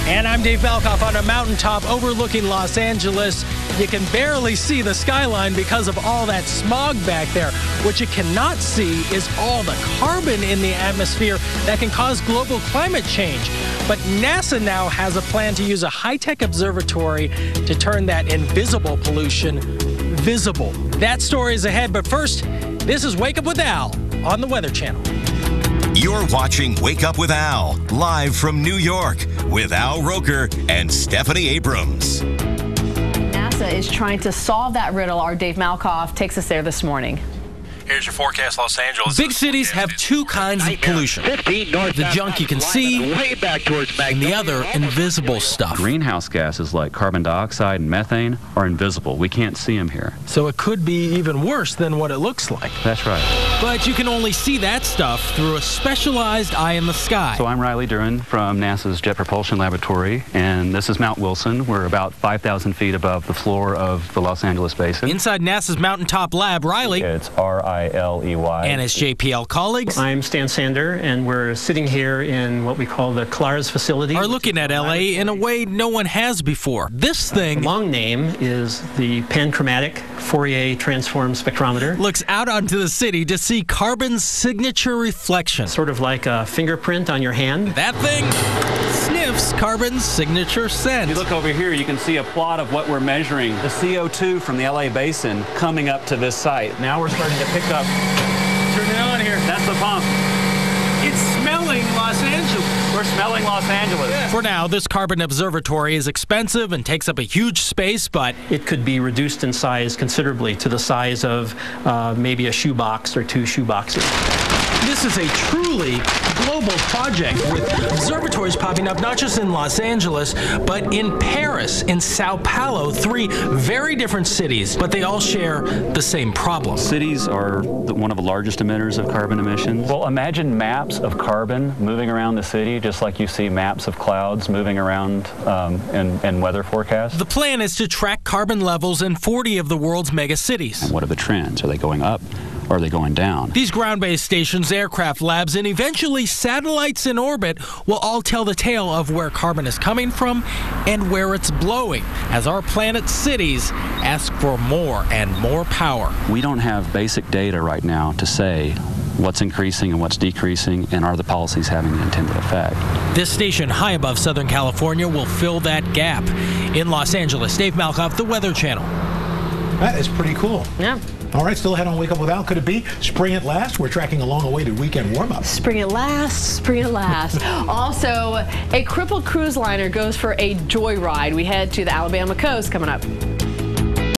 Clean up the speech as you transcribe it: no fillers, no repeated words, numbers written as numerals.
And I'm Dave Malkoff on a mountaintop overlooking Los Angeles. You can barely see the skyline because of all that smog back there. What you cannot see is all the carbon in the atmosphere that can cause global climate change. But NASA now has a plan to use a high-tech observatory to turn that invisible pollution visible. That story is ahead, but first, this is Wake Up with Al on the Weather Channel. You're watching Wake Up with Al, live from New York, with Al Roker and Stephanie Abrams. NASA is trying to solve that riddle. Our Dave Malkoff takes us there this morning. Here's your forecast, Los Angeles. Big cities have two kinds of pollution. The junk you can see, and the other, invisible stuff. Greenhouse gases like carbon dioxide and methane are invisible. We can't see them here. So it could be even worse than what it looks like. That's right. But you can only see that stuff through a specialized eye in the sky. So I'm Riley Duran from NASA's Jet Propulsion Laboratory, and this is Mount Wilson. We're about 5,000 feet above the floor of the Los Angeles Basin. Inside NASA's mountaintop lab, Riley. It's RILEY. And his JPL colleagues. I'm Stan Sander, and we're sitting here in what we call the CLARS facility. Are looking at LA in a way no one has before. This thing, the long name is the Panchromatic Fourier Transform Spectrometer. Looks out onto the city to see carbon's signature reflection. Sort of like a fingerprint on your hand. That thing sniffs carbon's signature scent. If you look over here, you can see a plot of what we're measuring. The CO2 from the LA basin coming up to this site. Now we're starting to pick up. Turn it on here. That's the pump. It's smelling Los Angeles. We're smelling Los Angeles. Yeah. For now, this carbon observatory is expensive and takes up a huge space, but it could be reduced in size considerably to the size of maybe a shoebox or two shoeboxes. This is a truly global project with observatories popping up not just in Los Angeles, but in Paris, in Sao Paulo, three very different cities, but they all share the same problem. Cities are one of the largest emitters of carbon emissions. Well, imagine maps of carbon moving around the city, just like you see maps of clouds moving around in weather forecasts. The plan is to track carbon levels in 40 of the world's mega cities. And what are the trends? Are they going up? Or are they going down? These ground-based stations, aircraft labs, and eventually satellites in orbit will all tell the tale of where carbon is coming from and where it's blowing, as our planet's cities ask for more and more power. We don't have basic data right now to say what's increasing and what's decreasing, and are the policies having the intended effect. This station high above Southern California will fill that gap. In Los Angeles, Dave Malkoff, the Weather Channel. That is pretty cool. Yeah. All right, still ahead on Wake Up with Al. Could it be spring at last? We're tracking a long-awaited weekend warm-up. Spring at last, spring at last. Also, a crippled cruise liner goes for a joyride. We head to the Alabama coast coming up.